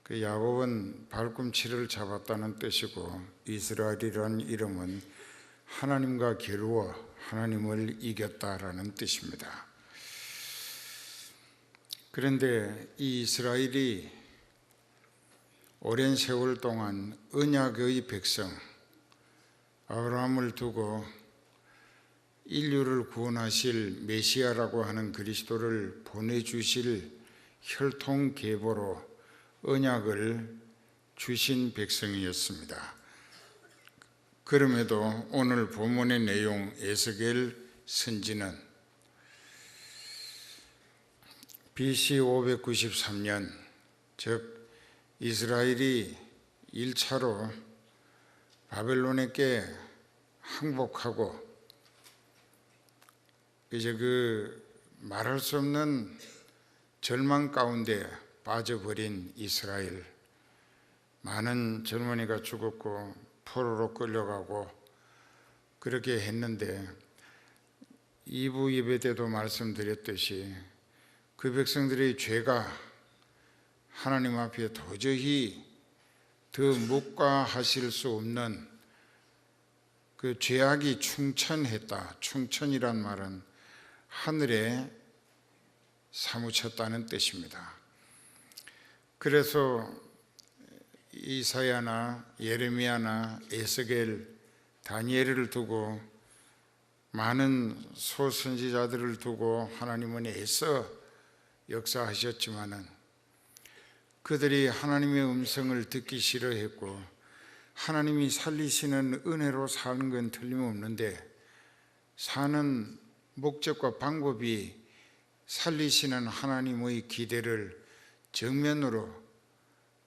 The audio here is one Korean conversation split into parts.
그 야곱은 발꿈치를 잡았다는 뜻이고, 이스라엘이라는 이름은 하나님과 겨루어 하나님을 이겼다라는 뜻입니다. 그런데 이 이스라엘이 오랜 세월 동안 언약의 백성 아브라함을 두고 인류를 구원하실 메시아라고 하는 그리스도를 보내주실 혈통계보로 언약을 주신 백성이었습니다. 그럼에도 오늘 본문의 내용 에스겔 선지는 BC 593년, 즉 이스라엘이 1차로 바벨론에게 항복하고 이제 그 말할 수 없는 절망 가운데 빠져버린 이스라엘, 많은 젊은이가 죽었고 포로로 끌려가고 그렇게 했는데, 2부 예배 때도 말씀드렸듯이 그 백성들의 죄가 하나님 앞에 도저히 더 묵과하실 수 없는 그 죄악이 충천했다. 충천이란 말은 하늘에 사무쳤다는 뜻입니다. 그래서 이사야나 예레미야나 에스겔, 다니엘을 두고 많은 소선지자들을 두고 하나님은 애써 역사하셨지만은 그들이 하나님의 음성을 듣기 싫어했고, 하나님이 살리시는 은혜로 사는 건 틀림없는데 사는 목적과 방법이 살리시는 하나님의 기대를 정면으로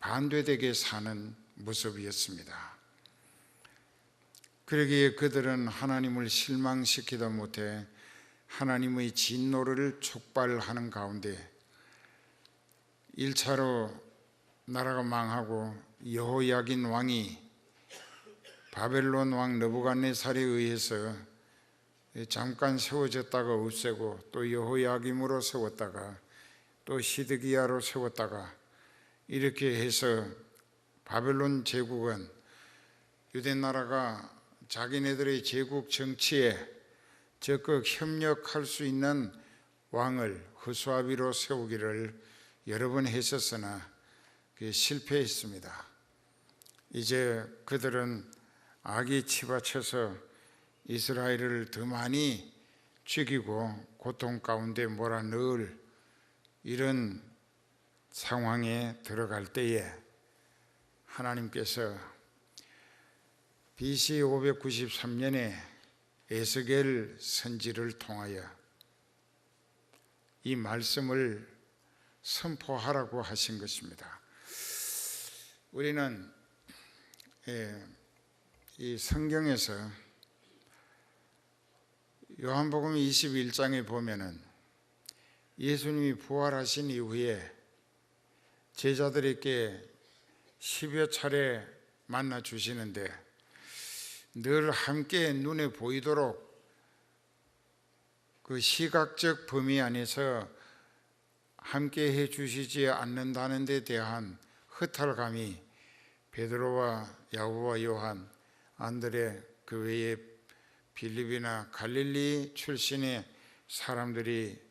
반대되게 사는 모습이었습니다. 그러기에 그들은 하나님을 실망시키다 못해 하나님의 진노를 촉발하는 가운데 1차로 나라가 망하고 여호야긴 왕이 바벨론 왕 느부갓네살에 의해서 잠깐 세워졌다가 없애고, 또 여호야김으로 세웠다가 또 시드기야로 세웠다가, 이렇게 해서 바벨론 제국은 유대 나라가 자기네들의 제국 정치에 적극 협력할 수 있는 왕을 허수아비로 세우기를 여러 번 했었으나 그게 실패했습니다. 이제 그들은 악이 치받쳐서 이스라엘을 더 많이 죽이고 고통 가운데 몰아넣을 이런 상황에 들어갈 때에 하나님께서 BC 593년에 에스겔 선지를 통하여 이 말씀을 선포하라고 하신 것입니다. 우리는 이 성경에서 요한복음 21장에 보면은 예수님이 부활하신 이후에 제자들에게 10여 차례 만나 주시는데 늘 함께 눈에 보이도록 그 시각적 범위 안에서 함께 해 주시지 않는다는 데 대한 허탈감이 베드로와 야고보와 요한, 안드레, 그 외에 빌립이나 갈릴리 출신의 사람들이,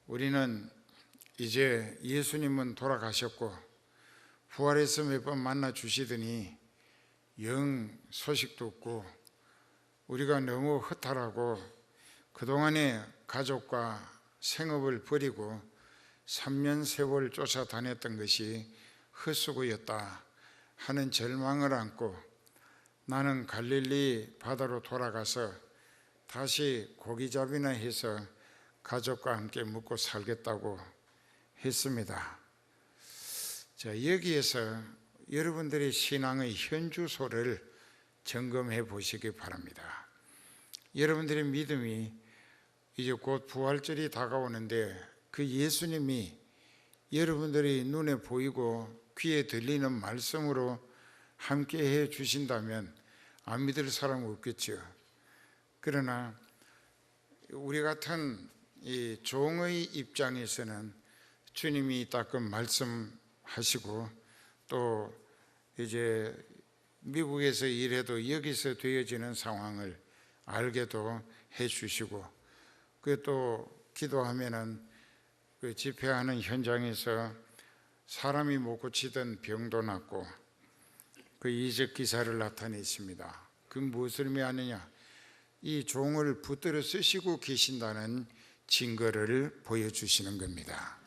우리는 이제 예수님은 돌아가셨고 부활해서 몇 번 만나 주시더니 영 소식도 없고 우리가 너무 허탈하고 그동안의 가족과 생업을 버리고 3년 세월 쫓아다녔던 것이 헛수고였다 하는 절망을 안고 나는 갈릴리 바다로 돌아가서 다시 고기잡이나 해서 가족과 함께 먹고 살겠다고 했습니다. 자, 여기에서 여러분들의 신앙의 현주소를 점검해 보시기 바랍니다. 여러분들의 믿음이 이제 곧 부활절이 다가오는데 그 예수님이 여러분들의 눈에 보이고 귀에 들리는 말씀으로 함께 해 주신다면 안 믿을 사람은 없겠죠. 그러나 우리 같은 이 종의 입장에서는 주님이 따끔 말씀하시는 하시고, 또 이제 미국에서 일해도 여기서 되어지는 상황을 알게도 해주시고, 그 또 기도하면은 그 집회하는 현장에서 사람이 못 고치던 병도 낫고 그 이적 기사를 나타냈습니다. 그 무엇을 의미하느냐? 이 종을 붙들어 쓰시고 계신다는 증거를 보여주시는 겁니다.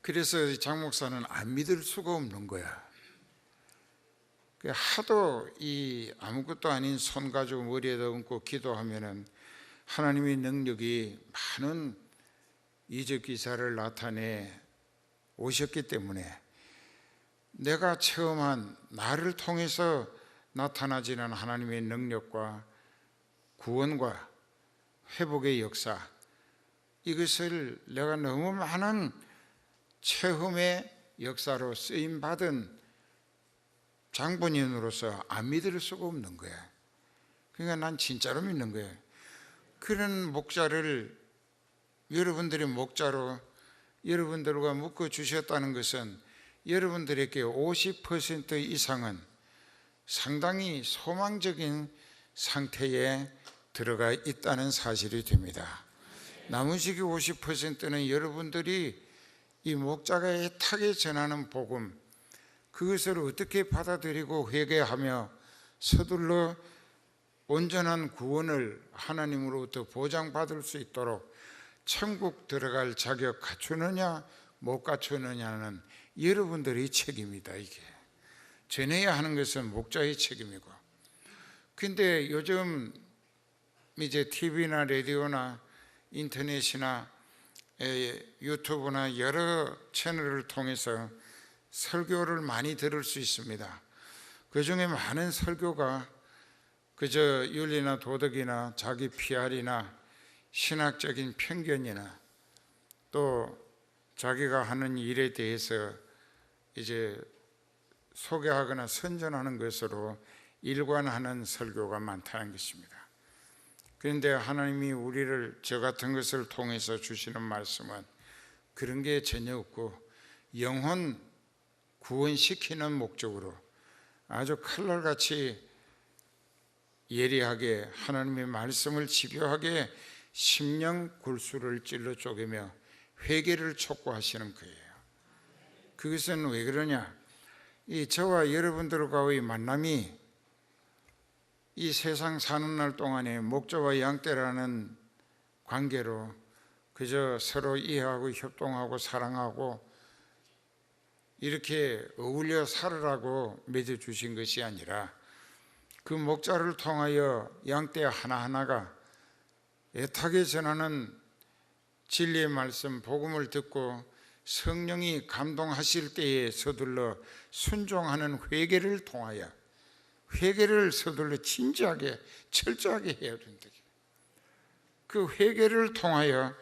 그래서 장 목사는 안 믿을 수가 없는 거야. 하도 이 아무것도 아닌 손 가지고 머리에다 얹고 기도하면은 하나님의 능력이 많은 이적 기사를 나타내 오셨기 때문에 내가 체험한, 나를 통해서 나타나지는 하나님의 능력과 구원과 회복의 역사, 이것을 내가 너무 많은 체험의 역사로 쓰임받은 장본인으로서 안 믿을 수가 없는 거야. 그러니까 난 진짜로 믿는 거야. 그런 목자를 여러분들의 목자로 여러분들과 묶어주셨다는 것은 여러분들에게 50% 이상은 상당히 소망적인 상태에 들어가 있다는 사실이 됩니다. 나머지 50%는 여러분들이 이 목자가 애타게 전하는 복음, 그것을 어떻게 받아들이고 회개하며 서둘러 온전한 구원을 하나님으로부터 보장받을 수 있도록 천국 들어갈 자격 갖추느냐 못 갖추느냐는 여러분들의 책임이다. 이게 전해야 하는 것은 목자의 책임이고, 근데 요즘 이제 TV나 라디오나 인터넷이나 유튜브나 여러 채널을 통해서 설교를 많이 들을 수 있습니다. 그 중에 많은 설교가 그저 윤리나 도덕이나 자기 PR이나 신학적인 편견이나 또 자기가 하는 일에 대해서 이제 소개하거나 선전하는 것으로 일관하는 설교가 많다는 것입니다. 그런데 하나님이 우리를 저 같은 것을 통해서 주시는 말씀은 그런 게 전혀 없고, 영혼 구원시키는 목적으로 아주 칼날같이 예리하게 하나님의 말씀을 집요하게 심령 골수를 찔러 쪼개며 회개를 촉구하시는 거예요. 그것은 왜 그러냐? 이 저와 여러분들과의 만남이 이 세상 사는 날 동안에 목자와 양떼라는 관계로 그저 서로 이해하고 협동하고 사랑하고 이렇게 어울려 살으라고 맺어주신 것이 아니라, 그 목자를 통하여 양떼 하나하나가 애타게 전하는 진리의 말씀, 복음을 듣고 성령이 감동하실 때에 서둘러 순종하는 회개를 통하여, 회개를 서둘러 진지하게 철저하게 해야 된다. 그 회개를 통하여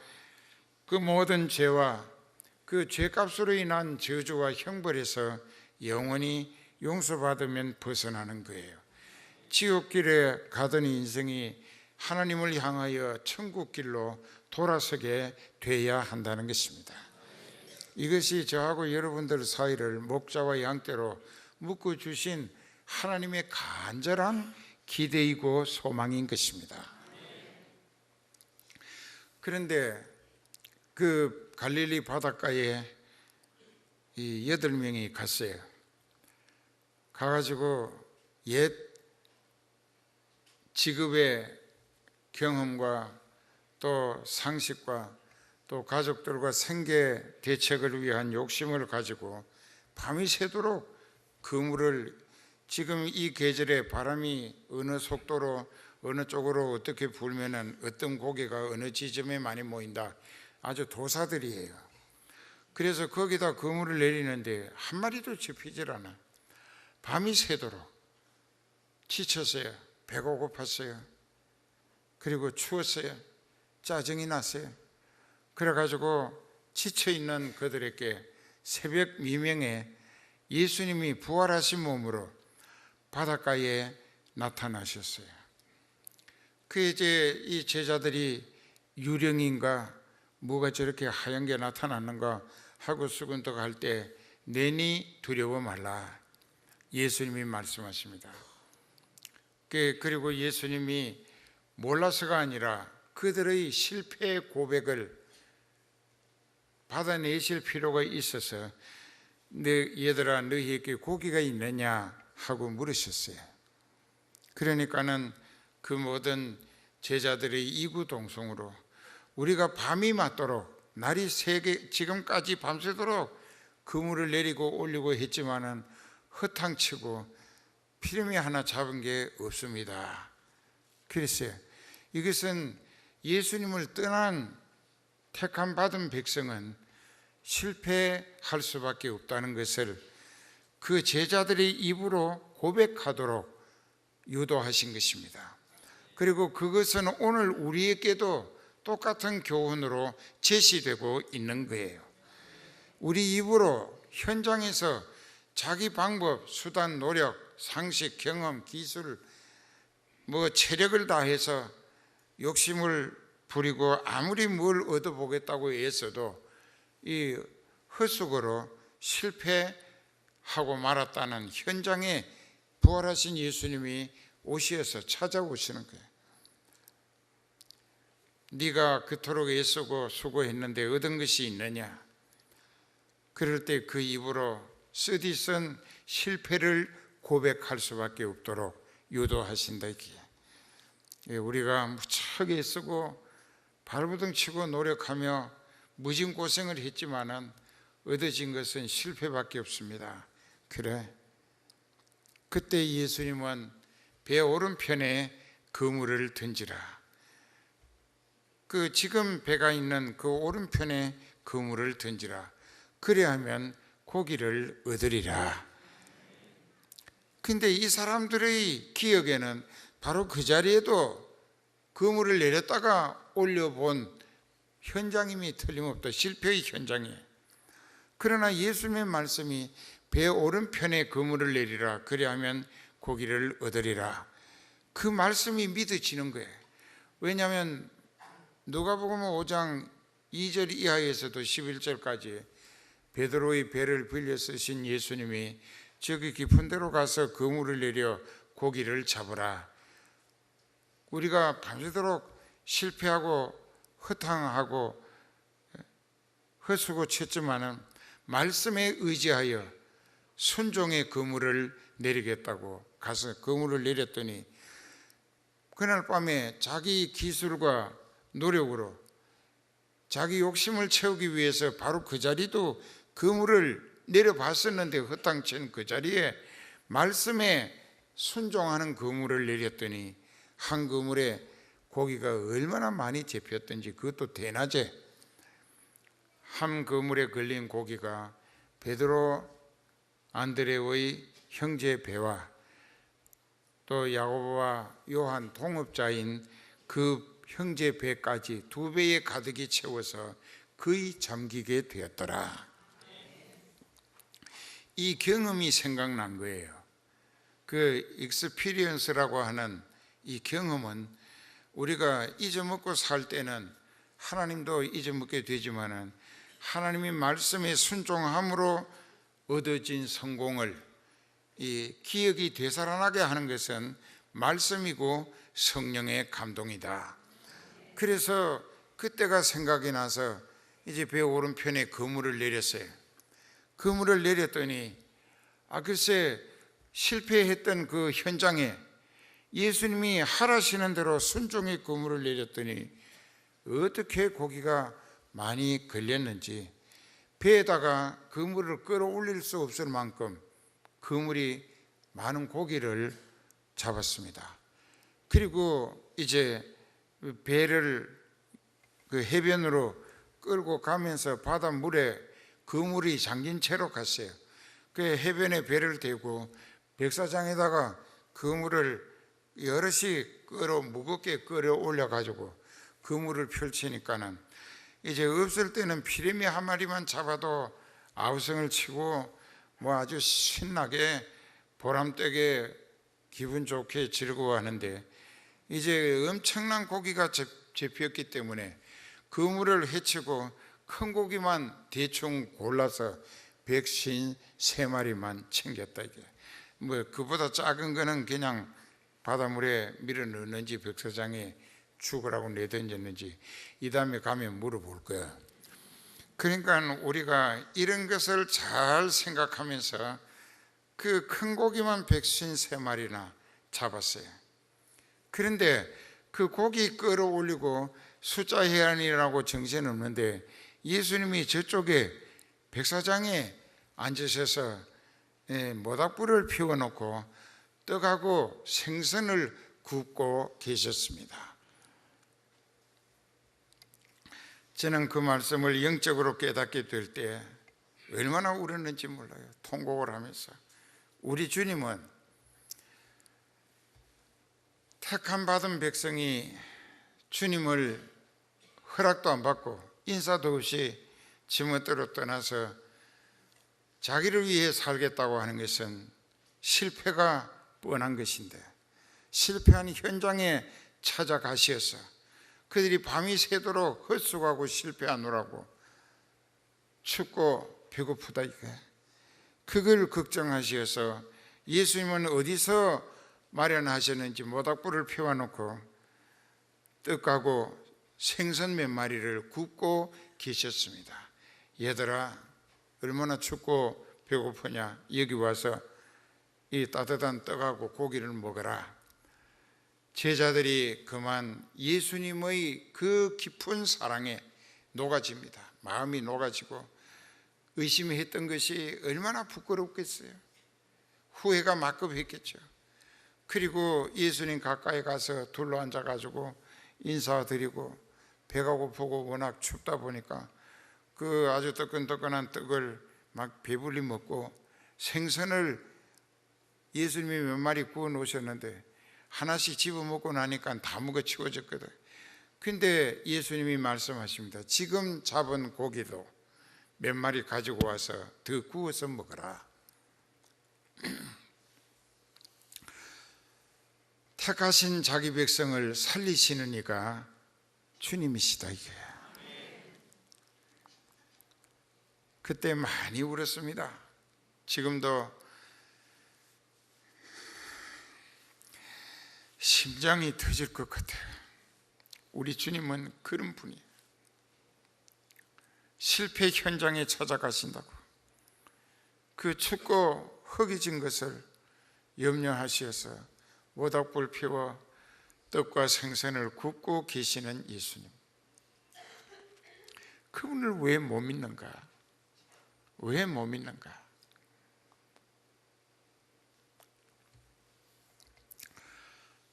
그 모든 죄와 그 죄값으로 인한 저주와 형벌에서 영원히 용서받으면 벗어나는 거예요. 지옥길에 가던 인생이 하나님을 향하여 천국길로 돌아서게 돼야 한다는 것입니다. 이것이 저하고 여러분들 사이를 목자와 양떼로 묶어주신 하나님의 간절한 기대이고 소망인 것입니다. 그런데 그 갈릴리 바닷가에 이 8명이 갔어요. 가가지고 옛 직업의 경험과 또 상식과 또 가족들과 생계 대책을 위한 욕심을 가지고 밤이 새도록 그물을, 지금 이 계절에 바람이 어느 속도로 어느 쪽으로 어떻게 불면은 어떤 고기가 어느 지점에 많이 모인다, 아주 도사들이에요. 그래서 거기다 그물을 내리는데 한 마리도 잡히질 않아. 밤이 새도록 지쳤어요. 배가 고팠어요. 그리고 추웠어요. 짜증이 났어요. 그래가지고 지쳐있는 그들에게 새벽 미명에 예수님이 부활하신 몸으로 바닷가에 나타나셨어요. 그 이제 이 제자들이 유령인가 뭐가 저렇게 하얀 게 나타났는가 하고 수군덕할 때 내니 두려워 말라. 예수님이 말씀하십니다. 그리고 예수님이 몰라서가 아니라 그들의 실패의 고백을 받아내실 필요가 있어서 얘들아 너희에게 고기가 있느냐 하고 물으셨어요. 그러니까는 그 모든 제자들의 이구동성으로 우리가 밤이 맞도록 날이 새게 지금까지 밤새도록 그물을 내리고 올리고 했지만은 허탕치고 피레미 하나 잡은 게 없습니다. 그랬어요. 이것은 예수님을 떠난 택함 받은 백성은 실패할 수밖에 없다는 것을 그 제자들의 입으로 고백하도록 유도하신 것입니다. 그리고 그것은 오늘 우리에게도 똑같은 교훈으로 제시되고 있는 거예요. 우리 입으로 현장에서 자기 방법, 수단, 노력, 상식, 경험, 기술, 체력을 다해서 욕심을 부리고 아무리 뭘 얻어보겠다고 애써도 이 헛수고로 실패하고 말았다는 현장에 부활하신 예수님이 오셔서 찾아오시는 거예요. 네가 그토록 애쓰고 수고했는데 얻은 것이 있느냐? 그럴 때 그 입으로 쓰디쓴 실패를 고백할 수밖에 없도록 유도하신다. 이게 우리가 무척 애쓰고 발버둥 치고 노력하며 무진고생을 했지만은 얻어진 것은 실패밖에 없습니다. 그래, 그때 예수님은 배 오른편에 그물을 던지라. 지금 배가 있는 그 오른편에 그물을 던지라. 그래야면 고기를 얻으리라. 근데 이 사람들의 기억에는 바로 그 자리에도 그물을 내렸다가 올려본 현장임이 틀림없다. 실패의 현장이에요. 그러나 예수님의 말씀이 배 오른편에 그물을 내리라. 그리하면 고기를 얻으리라. 그 말씀이 믿어지는 거예요. 왜냐하면 누가복음 5장 2절 이하에서도 11절까지 베드로의 배를 빌려 쓰신 예수님이 저기 깊은 데로 가서 그물을 내려 고기를 잡으라. 우리가 밤새도록 실패하고 허탕하고 헛수고 쳤지만은 말씀에 의지하여 순종의 그물을 내리겠다고 가서 그물을 내렸더니 그날 밤에 자기 기술과 노력으로 자기 욕심을 채우기 위해서 바로 그 자리도 그물을 내려봤었는데 허탕친 그 자리에 말씀에 순종하는 그물을 내렸더니 한 그물에 고기가 얼마나 많이 잡혔던지, 그것도 대낮에 한 그물에 걸린 고기가 베드로 안드레의 형제 배와 또 야고보와 요한 동업자인 그 형제 배까지 2배에 가득히 채워서 거의 잠기게 되었더라. 이 경험이 생각난 거예요. 그 익스피리언스라고 하는 이 경험은 우리가 잊어먹고 살 때는 하나님도 잊어먹게 되지만은 하나님의 말씀에 순종함으로 얻어진 성공을 이 기억이 되살아나게 하는 것은 말씀이고 성령의 감동이다. 그래서 그때가 생각이 나서 이제 배 오른편에 그물을 내렸어요. 그물을 내렸더니 글쎄 실패했던 그 현장에 예수님이 하라시는 대로 순종의 그물을 내렸더니 어떻게 고기가 많이 걸렸는지 배에다가 그물을 끌어올릴 수 없을 만큼 그물이 많은 고기를 잡았습니다. 그리고 이제 배를 그 해변으로 끌고 가면서 바닷물에 그물이 잠긴 채로 갔어요. 그 해변에 배를 대고 백사장에다가 그물을 여럿이 무겁게 끌어올려 가지고 그물을 펼치니까는 이제 없을 때는 피레미 한 마리만 잡아도 아우성을 치고 아주 신나게 보람되게 기분 좋게 즐거워하는데 이제 엄청난 고기가 잡혔기 때문에 그물을 헤치고 큰 고기만 대충 골라서 153마리만 챙겼다. 이게 뭐 그보다 작은 거는 그냥 바닷물에 밀어 넣는지 백사장에 죽으라고 내던졌는지 이 다음에 가면 물어볼 거야. 그러니까 우리가 이런 것을 잘 생각하면서 그 큰 고기만 153마리나 잡았어요. 그런데 그 고기 끌어올리고 숫자 해안이라고 정신없는데 예수님이 저쪽에 백사장에 앉으셔서 모닥불을 피워놓고 떡하고 생선을 굽고 계셨습니다. 저는 그 말씀을 영적으로 깨닫게 될 때 얼마나 울었는지 몰라요. 통곡을 하면서 우리 주님은 택함 받은 백성이 주님을 허락도 안 받고 인사도 없이 지멋대로 떠나서 자기를 위해 살겠다고 하는 것은 실패가 뻔한 것인데, 실패한 현장에 찾아가시어서 그들이 밤이 새도록 헛수고하고 실패하느라고 춥고 배고프다 이거, 그걸 걱정하시어서 예수님은 어디서 마련하셨는지 모닥불을 피워놓고 떡하고 생선 몇 마리를 굽고 계셨습니다. 얘들아, 얼마나 춥고 배고프냐, 여기 와서 이 따뜻한 떡하고 고기를 먹어라. 제자들이 그만 예수님의 그 깊은 사랑에 녹아집니다. 마음이 녹아지고 의심했던 것이 얼마나 부끄럽겠어요. 후회가 막급했겠죠. 그리고 예수님 가까이 가서 둘러앉아가지고 인사드리고, 배가 고프고 워낙 춥다 보니까 그 아주 뜨끈뜨끈한 떡을 막 배불리 먹고, 생선을 예수님이 몇 마리 구워 놓으셨는데 하나씩 집어 먹고 나니까 다 먹어 치워졌거든. 근데 예수님이 말씀하십니다. 지금 잡은 고기도 몇 마리 가지고 와서 더 구워서 먹어라. 택하신 자기 백성을 살리시는 이가 주님이시다 이게. 그때 많이 울었습니다. 지금도 심장이 터질 것 같아요. 우리 주님은 그런 분이에요. 실패 현장에 찾아가신다고 그 춥고 허기진 것을 염려하시어서 모닥불 피워 떡과 생선을 굽고 계시는 예수님, 그분을 왜 못 믿는가? 왜 못 믿는가?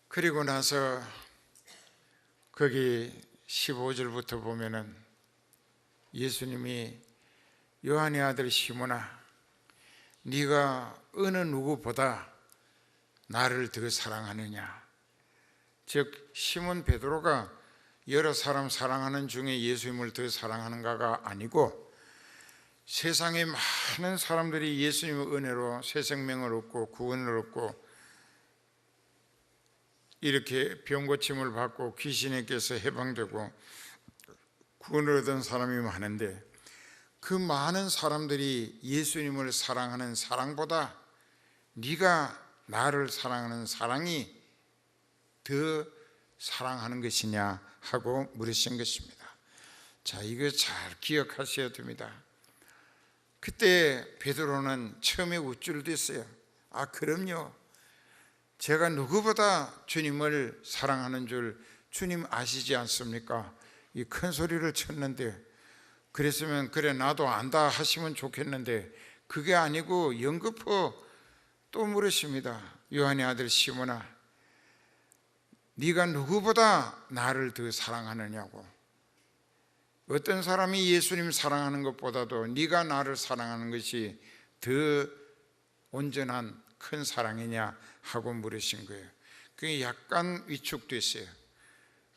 그리고 나서 거기 15절부터 보면은 예수님이 요한의 아들 시몬아, 네가 어느 누구보다 나를 더 사랑하느냐? 즉 시몬 베드로가 여러 사람 사랑하는 중에 예수님을 더 사랑하는가가 아니고, 세상에 많은 사람들이 예수님의 은혜로 새 생명을 얻고 구원을 얻고 이렇게 병고침을 받고 귀신에게서 해방되고 구원을 얻은 사람이 많은데, 그 많은 사람들이 예수님을 사랑하는 사랑보다 네가 나를 사랑하는 사랑이 더 사랑하는 것이냐 하고 물으신 것입니다. 자, 이거 잘 기억하셔야 됩니다. 그때 베드로는 처음에 우쭐댔어요. 아, 그럼요, 제가 누구보다 주님을 사랑하는 줄 주님 아시지 않습니까? 이 큰 소리를 쳤는데, 그랬으면 그래 나도 안다 하시면 좋겠는데 그게 아니고 연거푸 또 물으십니다. 요한의 아들 시몬아, 네가 누구보다 나를 더 사랑하느냐고. 어떤 사람이 예수님 사랑하는 것보다도 네가 나를 사랑하는 것이 더 온전한 큰 사랑이냐 하고 물으신 거예요. 그게 약간 위축됐어요.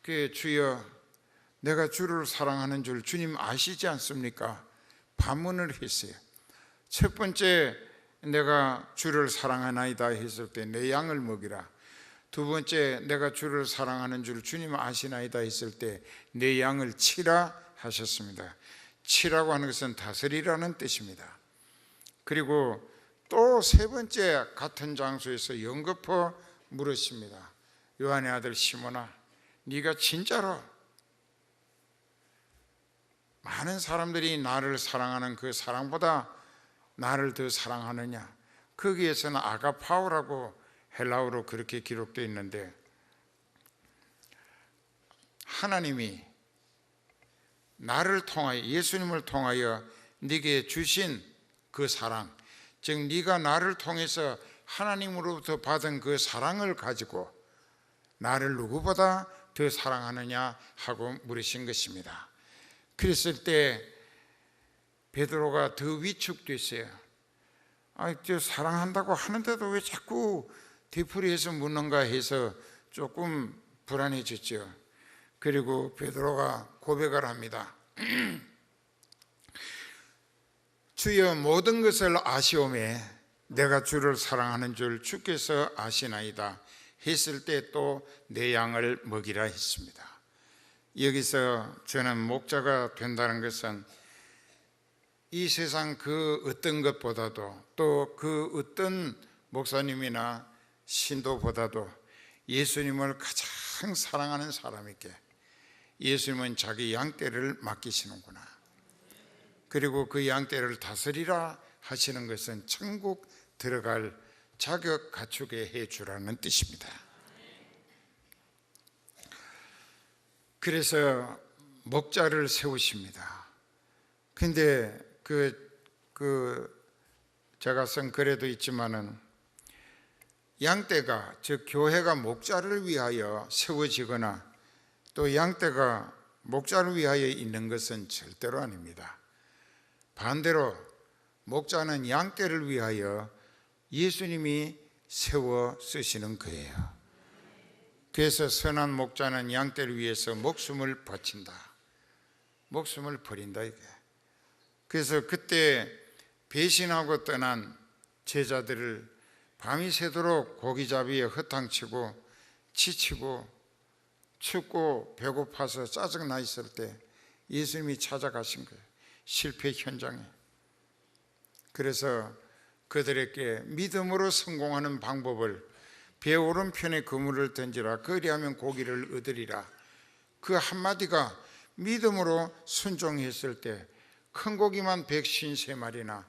그게 주여, 내가 주를 사랑하는 줄 주님 아시지 않습니까? 반문을 했어요. 첫 번째, 내가 주를 사랑하나이다 했을 때 내 양을 먹이라. 두 번째, 내가 주를 사랑하는 줄 주님 아시나이다 했을 때 내 양을 치라 하셨습니다. 치라고 하는 것은 다스리라는 뜻입니다. 그리고 또 세 번째 같은 장소에서 연거푸 물으십니다. 요한의 아들 시몬아, 네가 진짜로 많은 사람들이 나를 사랑하는 그 사랑보다 나를 더 사랑하느냐? 거기에서는 아가파오라고 헬라어로 그렇게 기록되어 있는데, 하나님이 나를 통하여, 예수님을 통하여 네게 주신 그 사랑, 즉 네가 나를 통해서 하나님으로부터 받은 그 사랑을 가지고 나를 누구보다 더 사랑하느냐 하고 물으신 것입니다. 그랬을 때 베드로가 더 위축됐어요. 저 사랑한다고 하는데도 왜 자꾸 되풀이해서 묻는가 해서 조금 불안해졌죠. 그리고 베드로가 고백을 합니다. 주여, 모든 것을 아시오매 내가 주를 사랑하는 줄 주께서 아시나이다 했을 때 또 내 양을 먹이라 했습니다. 여기서 저는 목자가 된다는 것은 이 세상 그 어떤 것보다도, 또 그 어떤 목사님이나 신도보다도 예수님을 가장 사랑하는 사람에게 예수님은 자기 양떼를 맡기시는구나, 그리고 그 양떼를 다스리라 하시는 것은 천국 들어갈 자격 갖추게 해주라는 뜻입니다. 그래서 목자를 세우십니다. 근데 제가 쓴 글에도 있지만은 양떼가, 즉 교회가 목자를 위하여 세워지거나 또 양떼가 목자를 위하여 있는 것은 절대로 아닙니다. 반대로 목자는 양떼를 위하여 예수님이 세워 쓰시는 거예요. 그래서 선한 목자는 양떼를 위해서 목숨을 바친다, 목숨을 버린다 이게. 그래서 그때 배신하고 떠난 제자들을 밤이 새도록 고기잡이에 허탕치고 지치고 춥고 배고파서 짜증나 있을 때 예수님이 찾아가신 거예요, 실패 현장에. 그래서 그들에게 믿음으로 성공하는 방법을, 배 오른편에 그물을 던지라, 그리하면 고기를 얻으리라, 그 한마디가 믿음으로 순종했을 때 큰 고기만 153마리나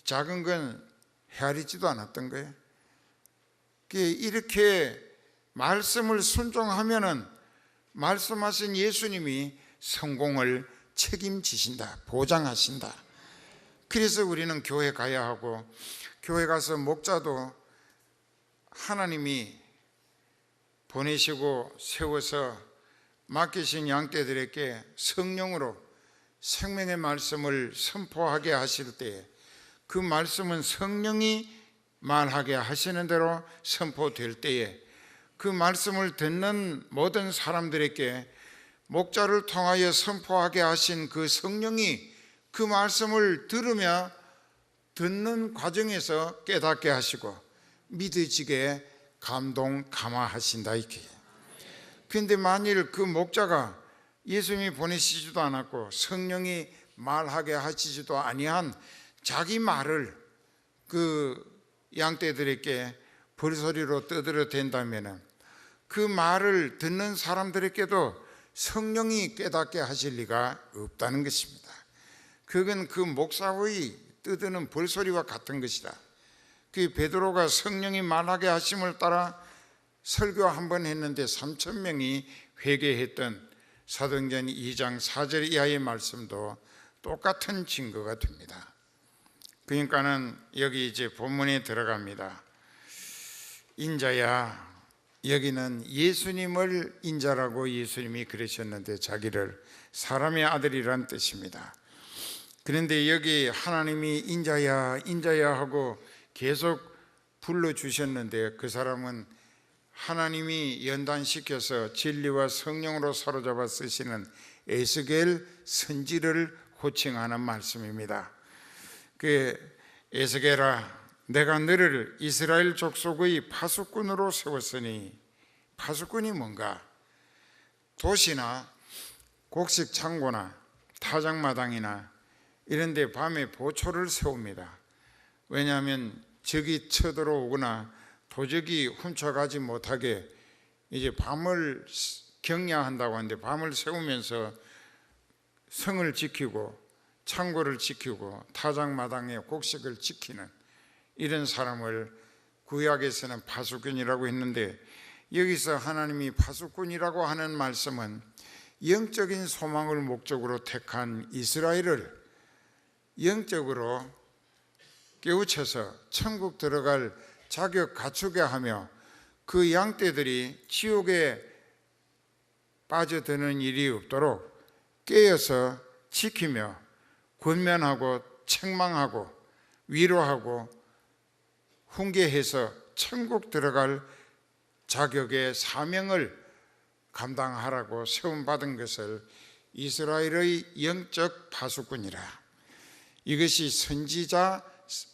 작은 건 헤아리지도 않았던 거예요. 이렇게 말씀을 순종하면은 말씀하신 예수님이 성공을 책임지신다, 보장하신다. 그래서 우리는 교회 가야 하고, 교회 가서 목자도 하나님이 보내시고 세워서 맡기신 양떼들에게 성령으로 생명의 말씀을 선포하게 하실 때, 그 말씀은 성령이 말하게 하시는 대로 선포될 때에 그 말씀을 듣는 모든 사람들에게 목자를 통하여 선포하게 하신 그 성령이 그 말씀을 들으며 듣는 과정에서 깨닫게 하시고 믿어지게 감화하신다 이게. 그런데 만일 그 목자가 예수님이 보내시지도 않았고 성령이 말하게 하시지도 아니한 자기 말을 그 양떼들에게 벌소리로 떠들어 댄다면 그 말을 듣는 사람들에게도 성령이 깨닫게 하실 리가 없다는 것입니다. 그건 그 목사의 떠드는 벌소리와 같은 것이다. 그 베드로가 성령이 말하게 하심을 따라 설교 한 번 했는데 3,000명이 회개했던 사도행전 2장 4절 이하의 말씀도 똑같은 증거가 됩니다. 그러니까는 여기 이제 본문에 들어갑니다. 인자야, 여기는 예수님을 인자라고 예수님이 그러셨는데 자기를 사람의 아들이란 뜻입니다. 그런데 여기 하나님이 인자야 인자야 하고 계속 불러주셨는데 그 사람은 하나님이 연단시켜서 진리와 성령으로 사로잡아 쓰시는 에스겔 선지를 호칭하는 말씀입니다. 그 에스겔아, 내가 너를 이스라엘 족속의 파수꾼으로 세웠으니, 파수꾼이 뭔가? 도시나 곡식 창고나 타작마당이나 이런 데 밤에 보초를 세웁니다. 왜냐하면 적이 쳐들어오거나 도적이 훔쳐가지 못하게 이제 밤을 경야한다고 하는데, 밤을 세우면서 성을 지키고 창고를 지키고 타작마당의 곡식을 지키는 이런 사람을 구약에서는 파수꾼이라고 했는데, 여기서 하나님이 파수꾼이라고 하는 말씀은 영적인 소망을 목적으로 택한 이스라엘을 영적으로 깨우쳐서 천국 들어갈 자격 갖추게 하며 그 양떼들이 지옥에 빠져드는 일이 없도록 깨어서 지키며 권면하고 책망하고 위로하고 훈계해서 천국 들어갈 자격의 사명을 감당하라고 세움받은 것을 이스라엘의 영적 파수꾼이라, 이것이 선지자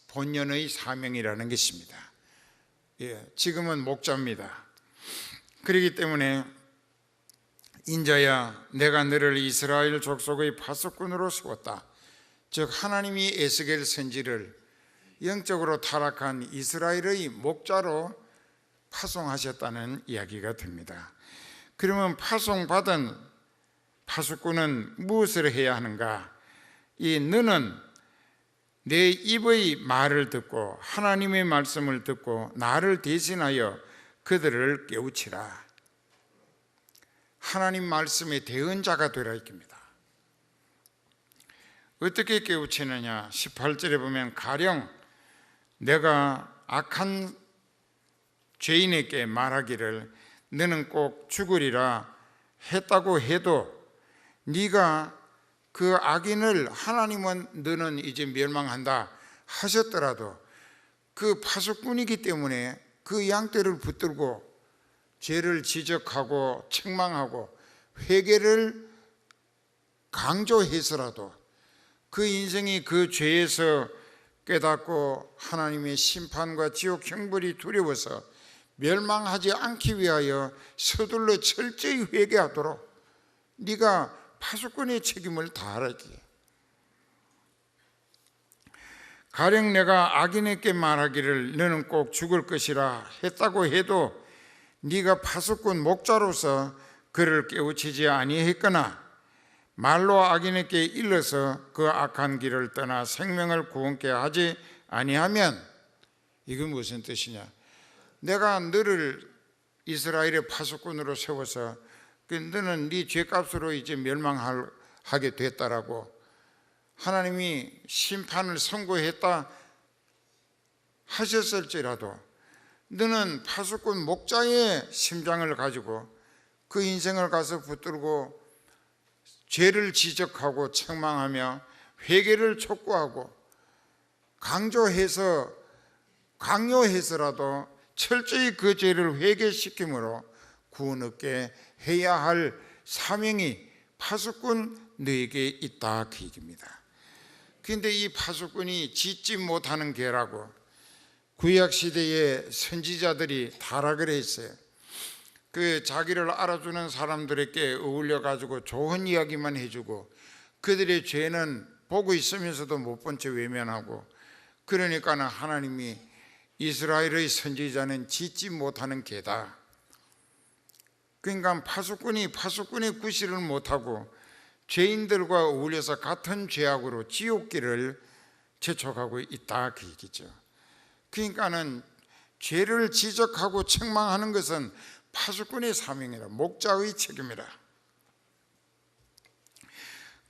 본연의 사명이라는 것입니다. 지금은 목자입니다. 그렇기 때문에 인자야, 내가 너를 이스라엘 족속의 파수꾼으로 세웠다. 즉 하나님이 에스겔 선지를 영적으로 타락한 이스라엘의 목자로 파송하셨다는 이야기가 됩니다. 그러면 파송받은 파수꾼은 무엇을 해야 하는가? 너는 내 입의 말을 듣고 하나님의 말씀을 듣고 나를 대신하여 그들을 깨우치라. 하나님 말씀의 대언자가 되라 이겁니다. 어떻게 깨우치느냐? 18절에 보면 가령 내가 악한 죄인에게 말하기를 너는 꼭 죽으리라 했다고 해도, 네가 그 악인을 하나님은 너는 이제 멸망한다 하셨더라도 그 파수꾼이기 때문에 그 양떼를 붙들고 죄를 지적하고 책망하고 회개를 강조해서라도 그 인생이 그 죄에서 깨닫고 하나님의 심판과 지옥 형벌이 두려워서 멸망하지 않기 위하여 서둘러 철저히 회개하도록 네가 파수꾼의 책임을 다하라지. 가령 내가 악인에게 말하기를 너는 꼭 죽을 것이라 했다고 해도 네가 파수꾼 목자로서 그를 깨우치지 아니했거나 말로 악인에게 일러서 그 악한 길을 떠나 생명을 구원케 하지 아니하면, 이건 무슨 뜻이냐? 내가 너를 이스라엘의 파수꾼으로 세워서 너는 네 죄값으로 이제 멸망하게 됐다라고 하나님이 심판을 선고했다 하셨을지라도 너는 파수꾼 목자의 심장을 가지고 그 인생을 가서 붙들고 죄를 지적하고 책망하며 회개를 촉구하고 강요해서라도 철저히 그 죄를 회개시킴으로 구원 얻게 해야 할 사명이 파수꾼 너에게 있다 그 얘기입니다. 그런데 이 파수꾼이 짓지 못하는 개라고 구약시대의 선지자들이 타락을 했어요. 그 자기를 알아주는 사람들에게 어울려가지고 좋은 이야기만 해주고 그들의 죄는 보고 있으면서도 못 본 채 외면하고, 그러니까는 하나님이 이스라엘의 선지자는 짓지 못하는 개다. 그러니까 파수꾼의 구실을 못하고 죄인들과 어울려서 같은 죄악으로 지옥길을 재촉하고 있다 그 얘기죠. 그러니까는 죄를 지적하고 책망하는 것은 파수꾼의 사명이라, 목자의 책임이라.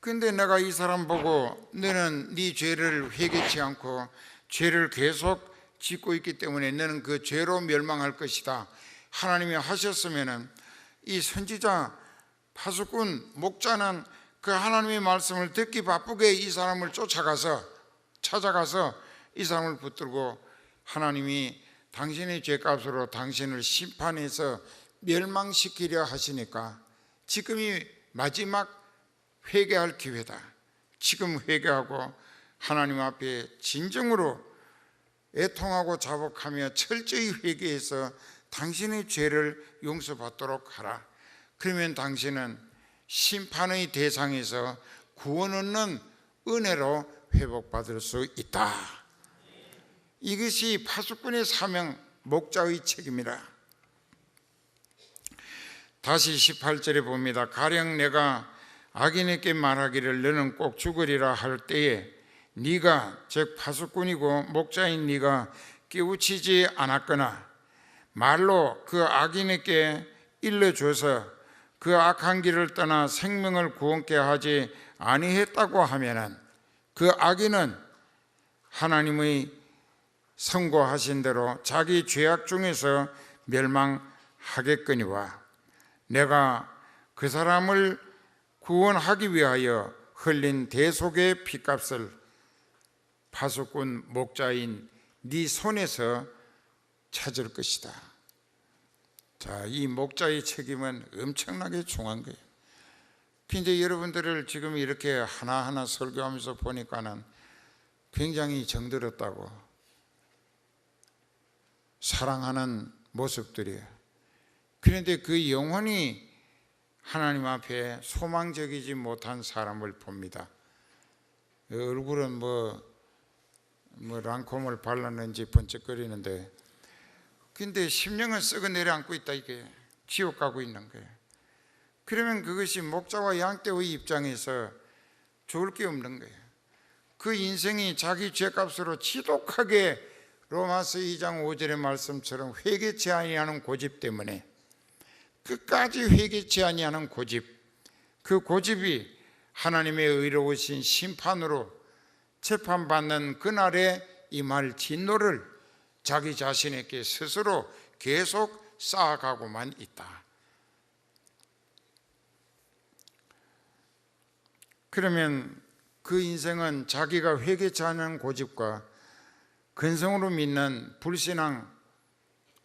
근데 내가 이 사람 보고 너는 네 죄를 회개치 않고 죄를 계속 짓고 있기 때문에 너는 그 죄로 멸망할 것이다 하나님이 하셨으면은, 이 선지자 파수꾼 목자는 그 하나님의 말씀을 듣기 바쁘게 이 사람을 찾아가서 이 사람을 붙들고 하나님이 당신의 죄값으로 당신을 심판해서 멸망시키려 하시니까 지금이 마지막 회개할 기회다. 지금 회개하고 하나님 앞에 진정으로 애통하고 자복하며 철저히 회개해서 당신의 죄를 용서받도록 하라. 그러면 당신은 심판의 대상에서 구원 얻는 은혜로 회복받을 수 있다. 이것이 파수꾼의 사명, 목자의 책임이라. 다시 18절에 봅니다. 가령 내가 악인에게 말하기를 너는 꼭 죽으리라 할 때에 네가, 즉 파수꾼이고 목자인 네가 깨우치지 않았거나 말로 그 악인에게 일러줘서 그 악한 길을 떠나 생명을 구원케 하지 아니했다고 하면은 그 악인은 하나님의 선고하신 대로 자기 죄악 중에서 멸망하겠거니와 내가 그 사람을 구원하기 위하여 흘린 대속의 피값을 파수꾼 목자인 네 손에서 찾을 것이다. 자, 이 목자의 책임은 엄청나게 중요한 거예요. 근데 여러분들을 지금 이렇게 하나하나 설교하면서 보니까는 굉장히 정들었다고 사랑하는 모습들이에요. 그런데 그 영혼이 하나님 앞에 소망적이지 못한 사람을 봅니다. 얼굴은 뭐 랑콤을 발랐는지 번쩍거리는데, 근데 심령은 썩어 내려앉고 있다. 이게 지옥 가고 있는 거예요. 그러면 그것이 목자와 양떼의 입장에서 좋을 게 없는 거예요. 그 인생이 자기 죄값으로 지독하게 로마서 2장 5절의 말씀처럼 회개치 아니하는 고집 때문에, 끝까지 회개치 아니하는 고집, 그 고집이 하나님의 의로우신 심판으로 재판받는 그날에 임할 진노를 자기 자신에게 스스로 계속 쌓아가고만 있다. 그러면 그 인생은 자기가 회개치 않은 고집과 근성으로 믿는 불신앙,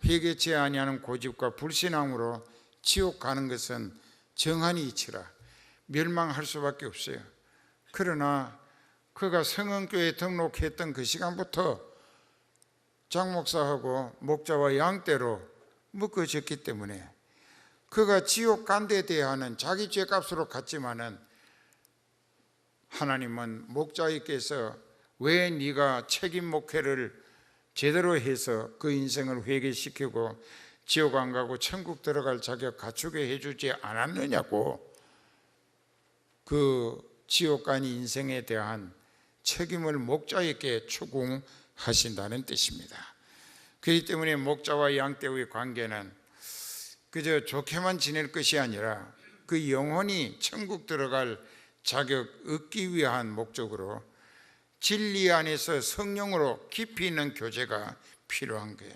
회개치 아니하는 고집과 불신앙으로 지옥 가는 것은 정한이 이치라 멸망할 수밖에 없어요. 그러나 그가 성은교회에 등록했던 그 시간부터 장목사하고 목자와 양떼로 묶어졌기 때문에 그가 지옥 간 데 대하는 자기 죄값으로 갔지만은 하나님은 목자에게서 왜 네가 책임 목회를 제대로 해서 그 인생을 회개시키고 지옥 안 가고 천국 들어갈 자격 갖추게 해주지 않았느냐고, 그 지옥 간 인생에 대한 책임을 목자에게 추궁하신다는 뜻입니다. 그렇기 때문에 목자와 양떼의 관계는 그저 좋게만 지낼 것이 아니라 그 영혼이 천국 들어갈 자격 얻기 위한 목적으로 진리 안에서 성령으로 깊이 있는 교제가 필요한 거예요.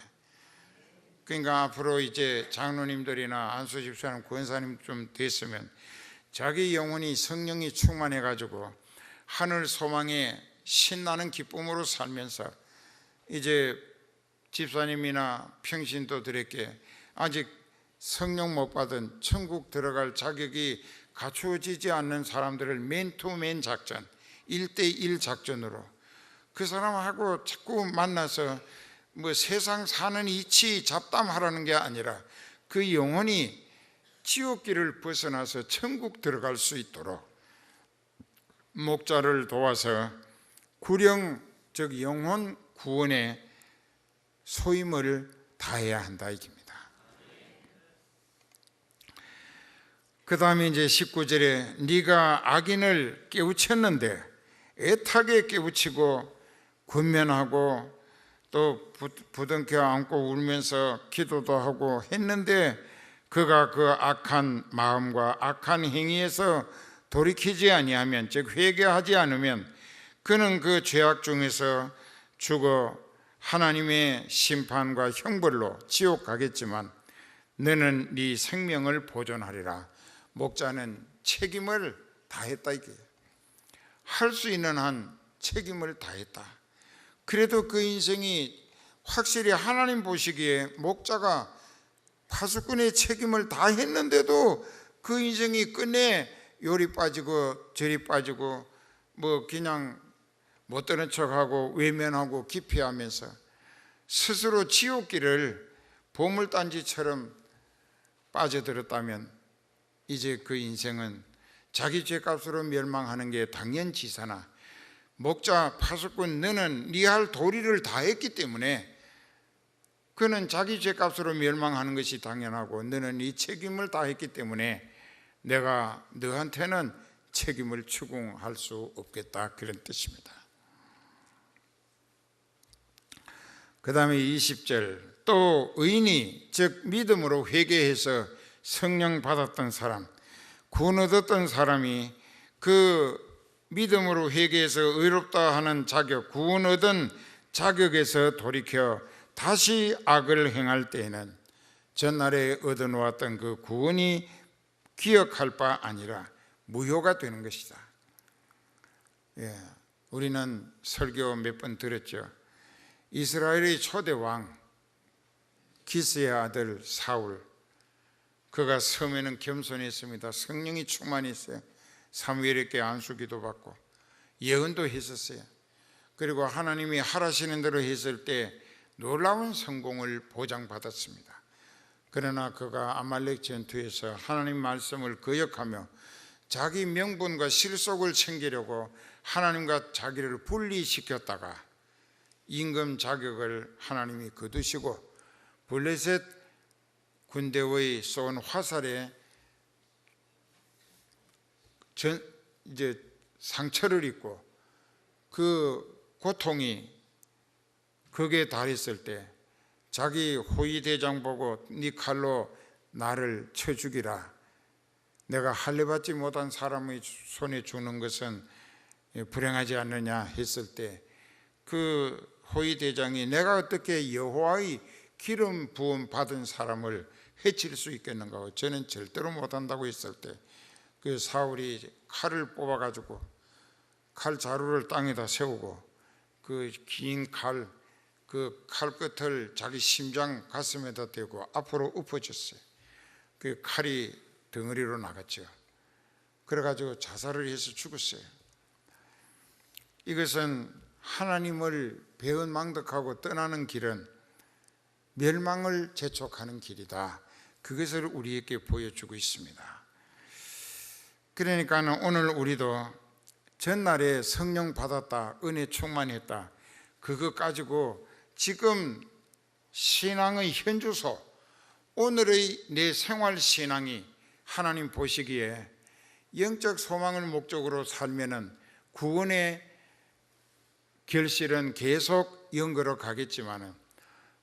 그러니까 앞으로 이제 장로님들이나 안수 집사님, 권사님 좀 됐으면 자기 영혼이 성령이 충만해 가지고 하늘 소망에 신나는 기쁨으로 살면서 이제 집사님이나 평신도들에게 아직 성령 못 받은 천국 들어갈 자격이 갖추어지지 않는 사람들을 맨투맨 작전, 1대1 작전으로 그 사람하고 자꾸 만나서 뭐 세상 사는 이치 잡담하라는 게 아니라 그 영혼이 지옥길을 벗어나서 천국 들어갈 수 있도록 목자를 도와서 구령, 즉 영혼 구원에 소임을 다해야 한다 이깁니다. 그 다음에 이제 19절에 네가 악인을 깨우쳤는데 애타게 깨우치고 권면하고 또 부둥켜 안고 울면서 기도도 하고 했는데 그가 그 악한 마음과 악한 행위에서 돌이키지 아니하면, 즉 회개하지 않으면 그는 그 죄악 중에서 죽어 하나님의 심판과 형벌로 지옥 가겠지만 너는 네 생명을 보존하리라. 목자는 책임을 다했다 이게. 할 수 있는 한 책임을 다했다. 그래도 그 인생이 확실히 하나님 보시기에 목자가 파수꾼의 책임을 다했는데도 그 인생이 끝내 요리 빠지고 저리 빠지고 뭐 그냥 못 들은 척하고 외면하고 기피하면서 스스로 지옥길을 보물단지처럼 빠져들었다면 이제 그 인생은 자기 죄값으로 멸망하는 게 당연지사나 목자 파수꾼 너는 네 할 도리를 다 했기 때문에 그는 자기 죄값으로 멸망하는 것이 당연하고 너는 네 책임을 다 했기 때문에 내가 너한테는 책임을 추궁할 수 없겠다, 그런 뜻입니다. 그 다음에 20절, 또 의인이 즉 믿음으로 회개해서 성령 받았던 사람, 구원 얻었던 사람이 그 믿음으로 회개해서 의롭다 하는 자격, 구원 얻은 자격에서 돌이켜 다시 악을 행할 때에는 전날에 얻어놓았던 그 구원이 기억할 바 아니라 무효가 되는 것이다. 우리는 설교 몇 번 들었죠. 이스라엘의 초대 왕 기스의 아들 사울, 그가 처음에는 겸손했습니다. 성령이 충만했어요. 사무엘에게 안수기도 받고 예언도 했었어요. 그리고 하나님이 하라시는 대로 했을 때 놀라운 성공을 보장받았습니다. 그러나 그가 아말렉 전투에서 하나님 말씀을 거역하며 자기 명분과 실속을 챙기려고 하나님과 자기를 분리시켰다가 임금 자격을 하나님이 거두시고 블레셋 군대의 쏜 화살에 이제 상처를 입고 그 고통이 극에 달했을 때 자기 호위 대장 보고 네 칼로 나를 쳐 죽이라, 내가 할례받지 못한 사람의 손에 주는 것은 불행하지 않느냐 했을 때 그 호위 대장이 내가 어떻게 여호와의 기름 부음 받은 사람을 해칠 수 있겠는가, 저는 절대로 못한다고 했을 때 그 사울이 칼을 뽑아가지고 칼 자루를 땅에다 세우고 그 긴 칼, 그 칼끝을 자기 심장 가슴에다 대고 앞으로 엎어졌어요. 그 칼이 덩어리로 나갔죠. 그래가지고 자살을 해서 죽었어요. 이것은 하나님을 배은망덕하고 떠나는 길은 멸망을 재촉하는 길이다, 그것을 우리에게 보여주고 있습니다. 그러니까 오늘 우리도 전날에 성령 받았다, 은혜 충만했다, 그것 가지고 지금 신앙의 현주소, 오늘의 내 생활 신앙이 하나님 보시기에 영적 소망을 목적으로 살면은 구원의 결실은 계속 연걸어 가겠지만은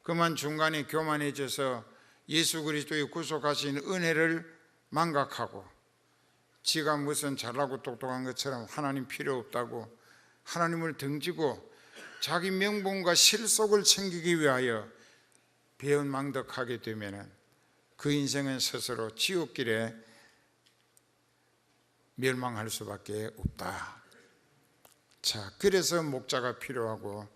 그만 중간에 교만해져서 예수 그리스도의 구속하신 은혜를 망각하고 지가 무슨 잘나고 똑똑한 것처럼 하나님 필요 없다고 하나님을 등지고 자기 명분과 실속을 챙기기 위하여 배은망덕하게 되면 그 인생은 스스로 지옥길에 멸망할 수밖에 없다. 자, 그래서 목자가 필요하고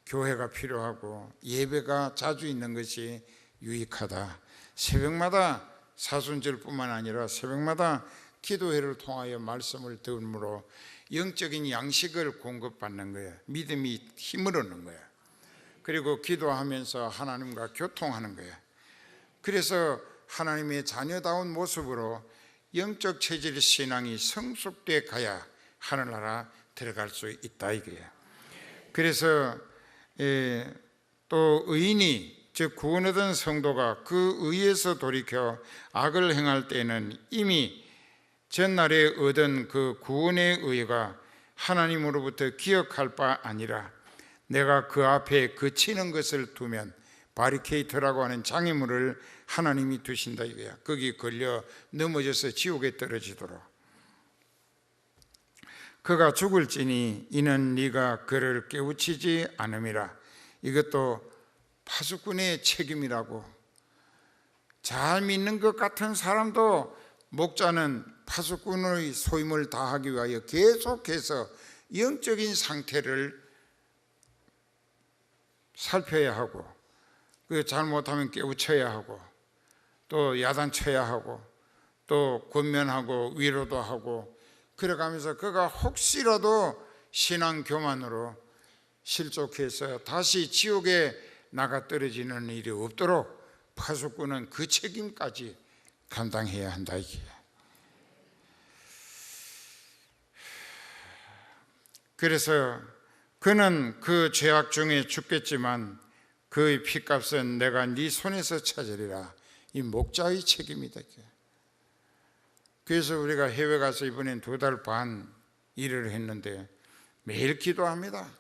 교회가 필요하고 예배가 자주 있는 것이 유익하다. 새벽마다 사순절뿐만 아니라 새벽마다 기도회를 통하여 말씀을 들음으로 영적인 양식을 공급받는 거예요. 믿음이 힘을 얻는 거예요. 그리고 기도하면서 하나님과 교통하는 거예요. 그래서 하나님의 자녀다운 모습으로 영적 체질 신앙이 성숙돼 가야 하늘나라 들어갈 수 있다 이거예요. 그래서 또 의인이 즉 구원 얻은 성도가 그 의에서 돌이켜 악을 행할 때는 이미 전날에 얻은 그 구원의 의가 하나님으로부터 기억할 바 아니라 내가 그 앞에 그치는 것을 두면 바리케이트라고 하는 장애물을 하나님이 두신다 이거야. 거기 걸려 넘어져서 지옥에 떨어지도록. 그가 죽을지니 이는 네가 그를 깨우치지 않음이라. 이것도 파수꾼의 책임이라고. 잘 믿는 것 같은 사람도 목자는 파수꾼의 소임을 다하기 위하여 계속해서 영적인 상태를 살펴야 하고 그 잘못하면 깨우쳐야 하고 또 야단쳐야 하고 또 권면하고 위로도 하고 그래가면서 그가 혹시라도 신앙 교만으로 실족해서 다시 지옥에 나가 떨어지는 일이 없도록 파수꾼은 그 책임까지 감당해야 한다 이게. 그래서 그는 그 죄악 중에 죽겠지만 그의 피값은 내가 네 손에서 찾으리라. 이 목자의 책임이다. 그래서 우리가 해외 가서 이번엔 2달 반 일을 했는데 매일 기도합니다.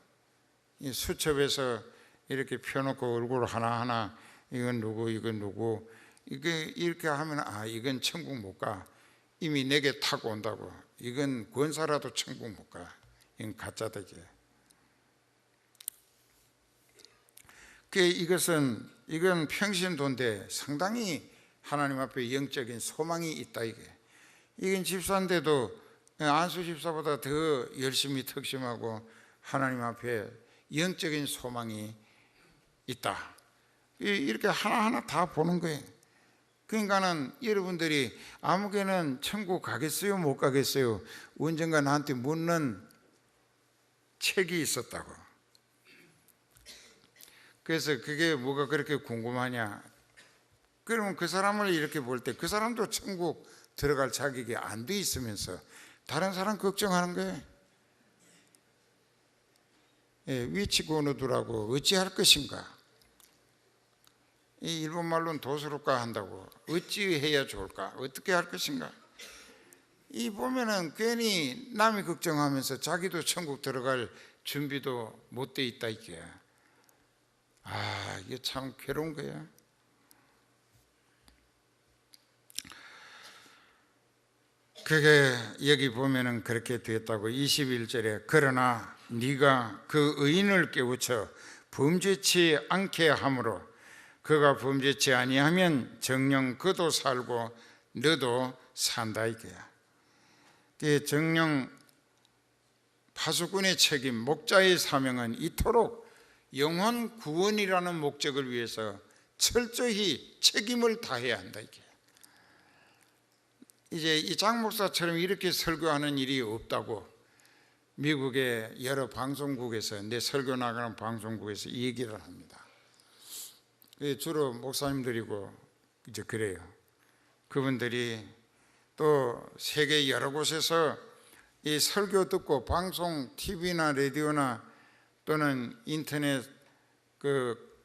이 수첩에서 이렇게 펴놓고 얼굴 하나하나 이건 누구 이건 누구 이게 이렇게 하면 이건 천국 못 가. 이미 내게 타고 온다고. 이건 권사라도 천국 못 가. 이건 가짜되게. 이건 평신도인데 상당히 하나님 앞에 영적인 소망이 있다. 이건 집사인데도 안수 집사보다 더 열심히 특심하고 하나님 앞에 영적인 소망이 있다. 이렇게 하나하나 다 보는 거예요. 그러니까는 여러분들이 아무개는 천국 가겠어요 못 가겠어요 언젠가 나한테 묻는 책이 있었다고. 그래서 그게 뭐가 그렇게 궁금하냐. 그러면 그 사람을 이렇게 볼 때 그 사람도 천국 들어갈 자격이 안 돼 있으면서 다른 사람 걱정하는 거예요. 위치고 누더라고 어찌할 것인가. 이 일본말로는 도스롭까 한다고. 어찌해야 좋을까? 어떻게 할 것인가? 이 보면은 괜히 남이 걱정하면서 자기도 천국 들어갈 준비도 못 돼 있다 이게. 이게 참 괴로운 거야. 그게 여기 보면은 그렇게 되었다고. 21절에 그러나 네가 그 의인을 깨우쳐 범죄치 않게 함으로 그가 범죄치 아니하면 정녕 그도 살고 너도 산다 이거야. 정녕 파수꾼의 책임, 목자의 사명은 이토록 영혼 구원이라는 목적을 위해서 철저히 책임을 다해야 한다 이게. 이제 이 장 목사처럼 이렇게 설교하는 일이 없다고 미국의 여러 방송국에서, 내 설교 나가는 방송국에서 이 얘기를 합니다. 주로 목사님들이고 이제 그래요. 그분들이 또 세계 여러 곳에서 이 설교 듣고 방송, TV나 라디오나 또는 인터넷 그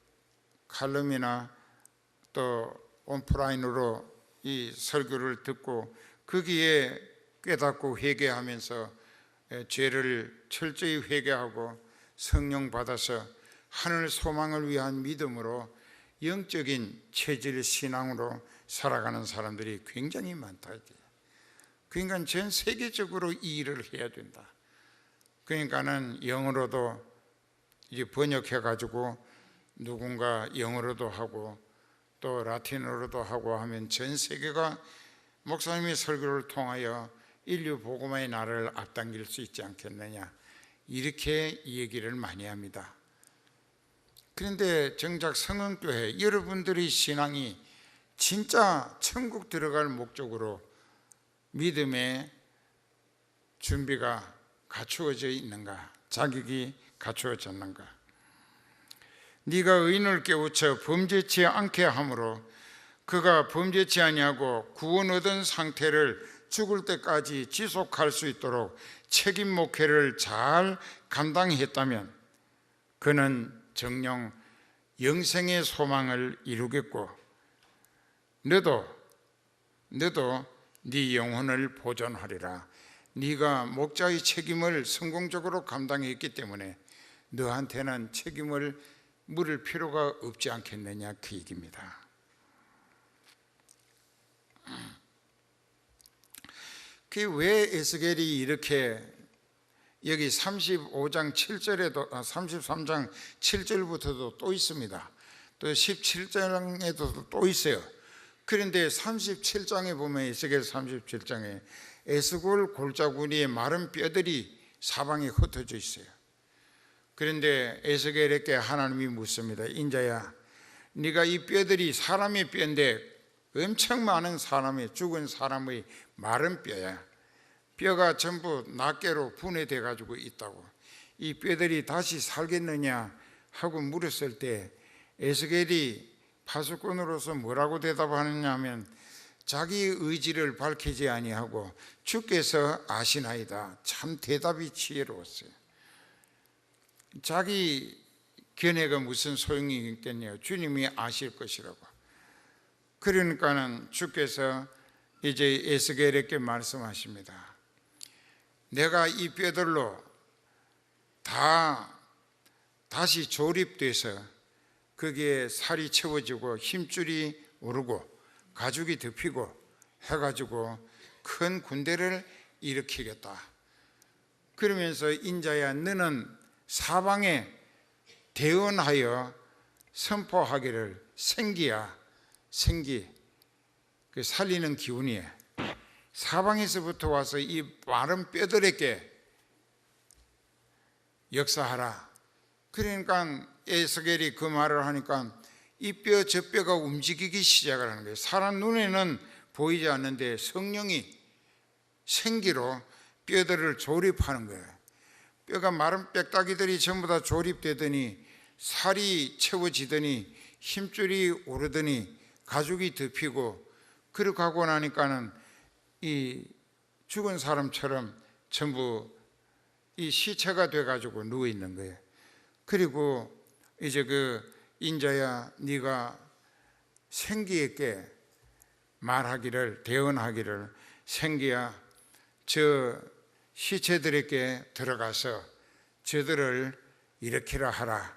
칼럼이나 또 온프라인으로 이 설교를 듣고 거기에 깨닫고 회개하면서 죄를 철저히 회개하고 성령 받아서 하늘 소망을 위한 믿음으로 영적인 체질 신앙으로 살아가는 사람들이 굉장히 많다. 그러니까 전 세계적으로 이 일을 해야 된다. 그러니까는 영어로도 이제 번역해 가지고 누군가 영어로도 하고 또 라틴어로도 하고 하면 전 세계가 목사님의 설교를 통하여 인류 복음의 날을 앞당길 수 있지 않겠느냐, 이렇게 얘기를 많이 합니다. 그런데 정작 성흥교회 여러분들의 신앙이 진짜 천국 들어갈 목적으로 믿음의 준비가 갖추어져 있는가, 자격이 갖추어졌는가. 네가 의인을 깨우쳐 범죄치 않게 함으로 그가 범죄치 아니하고 구원 얻은 상태를 죽을 때까지 지속할 수 있도록 책임 목회를 잘 감당했다면 그는 정녕 영생의 소망을 이루겠고 너도 네 영혼을 보존하리라. 네가 목자의 책임을 성공적으로 감당했기 때문에 너한테는 책임을 물을 필요가 없지 않겠느냐, 그 얘기입니다. 왜 에스겔이 이렇게 여기 35장 7절에도 33장 7절부터도 또 있습니다. 또 17장에도 또 있어요. 그런데 37장에 보면 에스겔 37장에 에스골 골짜구리에 마른 뼈들이 사방에 흩어져 있어요. 그런데 에스겔에게 하나님이 묻습니다. 인자야, 네가 이 뼈들이 사람의 뼈인데 엄청 많은 사람의, 죽은 사람의 마른 뼈야. 뼈가 전부 낱개로 분해돼 가지고 있다고. 이 뼈들이 다시 살겠느냐 하고 물었을 때 에스겔이 파수꾼으로서 뭐라고 대답하느냐 하면 자기 의지를 밝히지 아니하고 주께서 아시나이다. 참 대답이 지혜로웠어요. 자기 견해가 무슨 소용이 있겠냐요. 주님이 아실 것이라고. 그러니까는 주께서 이제 에스겔에게 말씀하십니다. 내가 이 뼈들로 다시 조립돼서 거기에 살이 채워지고 힘줄이 오르고 가죽이 덮이고 해가지고 큰 군대를 일으키겠다. 그러면서 인자야, 너는 사방에 대언하여 선포하기를, 생기야, 생기, 그 살리는 기운이야. 사방에서부터 와서 이 마른 뼈들에게 역사하라. 그러니까 에스겔이 그 말을 하니까 이 뼈 저 뼈가 움직이기 시작을 하는 거예요. 사람 눈에는 보이지 않는데 성령이 생기로 뼈들을 조립하는 거예요. 뼈가 마른 뼈다귀들이 전부 다 조립되더니 살이 채워지더니 힘줄이 오르더니 가죽이 덮이고 그렇게 하고 나니까는 이 죽은 사람처럼 전부 이 시체가 돼가지고 누워 있는 거예요. 그리고 이제 그 인자야, 네가 생기에게 말하기를, 대언하기를, 생기야, 저 시체들에게 들어가서 저들을 일으키라 하라.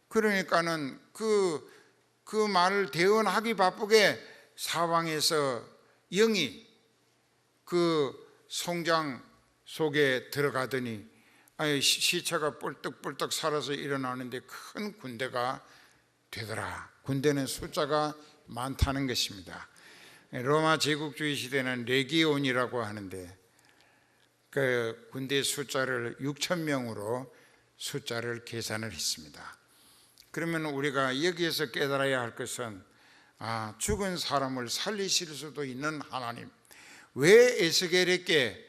그러니까는 그 말을 대언하기 바쁘게 사방에서 영이 그 송장 속에 들어가더니 시체가 뿔떡뿔떡 살아서 일어나는데 큰 군대가 되더라. 군대는 숫자가 많다는 것입니다. 로마 제국주의 시대는 레기온이라고 하는데 그 군대 숫자를 6,000명으로 숫자를 계산을 했습니다. 그러면 우리가 여기에서 깨달아야 할 것은 죽은 사람을 살리실 수도 있는 하나님, 왜 에스겔에게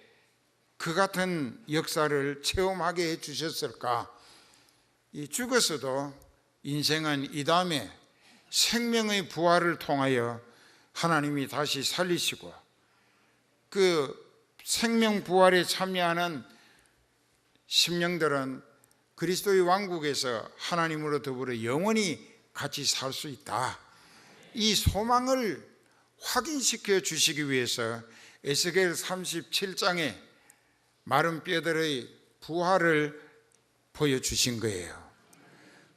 그 같은 역사를 체험하게 해주셨을까? 이 죽었어도 인생은 이 다음에 생명의 부활을 통하여 하나님이 다시 살리시고 그 생명 부활에 참여하는 심령들은 그리스도의 왕국에서 하나님으로 더불어 영원히 같이 살 수 있다. 이 소망을 확인시켜 주시기 위해서 에스겔 37장에 마른 뼈들의 부활을 보여주신 거예요.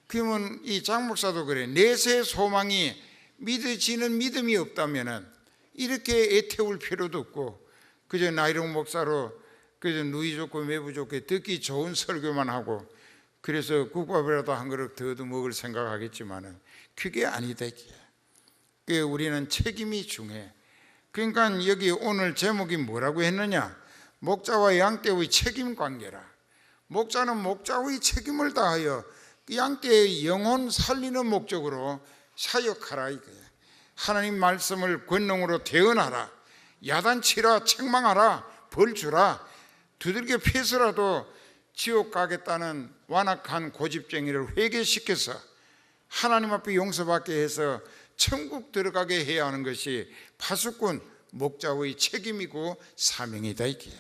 그러면 이 장 목사도 그래, 내세 소망이 믿어지는 믿음이 없다면 이렇게 애태울 필요도 없고 그저 나이롱 목사로 그저 누이 좋고 매부 좋게 듣기 좋은 설교만 하고 그래서 국밥이라도 한 그릇 더 먹을 생각하겠지만 그게 아니다. 그게 우리는 책임이 중요해. 그러니까 여기 오늘 제목이 뭐라고 했느냐? 목자와 양떼의 책임 관계라. 목자는 목자의 책임을 다하여 양떼의 영혼 살리는 목적으로 사역하라 이거야. 하나님 말씀을 권능으로 대언하라. 야단치라, 책망하라, 벌 주라. 두들겨 패서라도 지옥 가겠다는 완악한 고집쟁이를 회개시켜서 하나님 앞에 용서받게 해서 천국 들어가게 해야 하는 것이 파수꾼 목자의 책임이고 사명이다 이게.